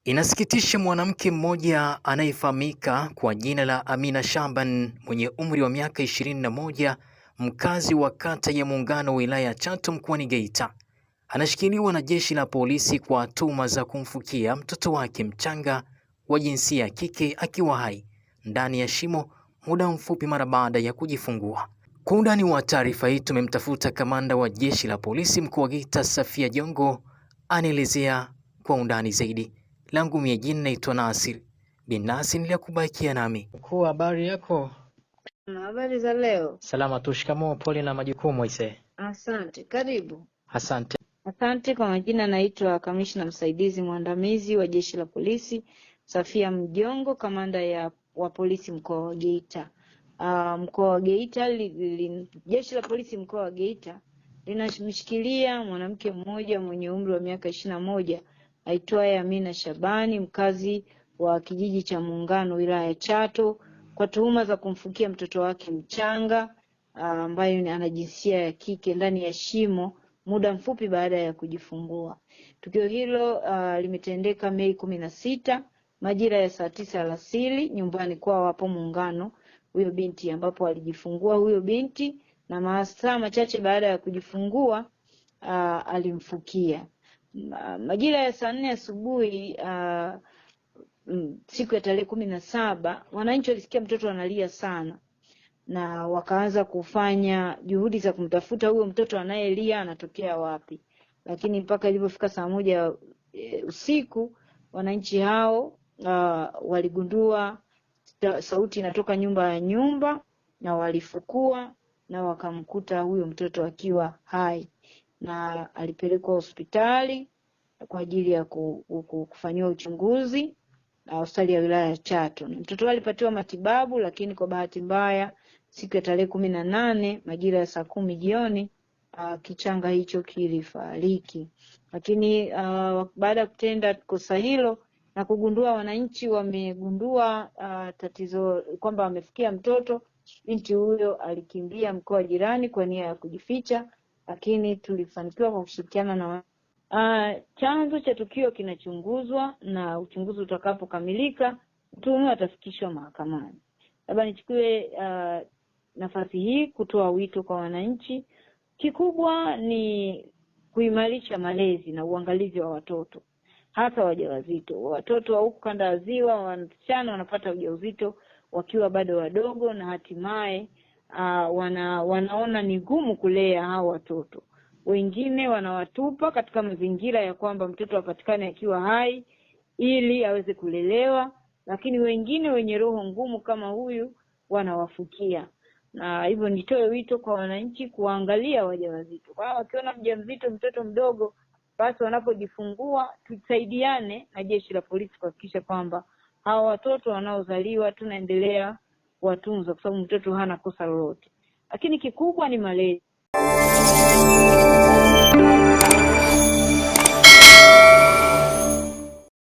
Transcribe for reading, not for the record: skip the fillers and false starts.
Inasikitisha, mwanamke mmoja anayefahamika kwa jina la Amina Shaban mwenye umri wa miaka 21, mkazi wa kata ya Muungano wilaya ya Chato mkoani Geita, anashikiliwa na jeshi la polisi kwa tuhuma za kumfukia mtoto wake mchanga wa jinsia ya kike akiwa hai ndani ya shimo muda mfupi mara baada ya kujifungua. Kwa undani wa taarifa hii tumemtafuta kamanda wa jeshi la polisi mkoa wa Geita, Safia Jongo, anaelezea kwa undani zaidi. Langu mie jina naitwa Nasir bin Nasir, niliyakubakia nami. Mkuu, habari yako? Habari za leo. Salama tu, shikamoo. Pole na majukumu ise. Asante, karibu. Asante. Asante. Kwa majina naitwa Kamishna Msaidizi Mwandamizi wa Jeshi la Polisi Safia Mjongo, kamanda wa polisi mkoa wa Geita. Mkoa wa Geita, Jeshi la Polisi mkoa wa Geita linamshikilia mwanamke mmoja mwenye umri wa miaka 21 aitwaye Amina Shabani, mkazi wa kijiji cha Muungano wilaya ya Chato, kwa tuhuma za kumfukia mtoto wake mchanga ambaye ana jinsia ya kike ndani ya shimo muda mfupi baada ya kujifungua. Tukio hilo limetendeka Mei 16 majira ya saa 9 alasiri nyumbani kwao hapo Muungano, huyo binti ambapo alijifungua huyo binti, na masaa machache baada ya kujifungua alimfukia. Majira ya saa 4 asubuhi siku ya tarehe 17, wananchi walisikia mtoto analia sana na wakaanza kufanya juhudi za kumtafuta huyo mtoto anayelia anatokea wapi. Lakini mpaka ilipofika saa 1 usiku, wananchi hao waligundua sauti inatoka nyumba na walifukua na wakamkuta huyo mtoto akiwa hai, na alipelekwa hospitali kwa ajili ya kufanyiwa uchunguzi na hospitali ya wilaya ya Chato. Mtoto alipatiwa matibabu, lakini kwa bahati mbaya siku ya tarehe 18 majira ya saa 10 jioni kichanga hicho kilifariki. Lakini baada ya kutenda kosa hilo na kugundua, wananchi wamegundua tatizo kwamba wamefikia mtoto, binti huyo alikimbia mkoa jirani kwa nia ya kujificha, lakini tulifanikiwa kwa kushirikiana na chanzo cha tukio kinachunguzwa, na uchunguzi utakapokamilika mtuhumiwa atafikishwa mahakamani. Labda nichukue nafasi hii kutoa wito kwa wananchi. Kikubwa ni kuimarisha malezi na uangalizi wa watoto, hasa wajawazito. Watoto wa huku kanda ya Ziwa, wasichana wanapata ujauzito wakiwa bado wadogo, na hatimaye wanaona ni ngumu kulea hao watoto. Wengine wanawatupa katika mazingira ya kwamba mtoto apatikane akiwa hai ili aweze kulelewa, lakini wengine wenye roho ngumu kama huyu wanawafukia. Na hivyo nitoe wito kwa wananchi kuangalia wajawazito. Kwa wakiona mjamzito mtoto mdogo, basi wanapojifungua tusaidiane na Jeshi la Polisi kuhakikisha kwamba hawa watoto wanaozaliwa tunaendelea kuwatunza, kwa sababu mtoto hana kosa lolote. Lakini kikubwa ni malezi.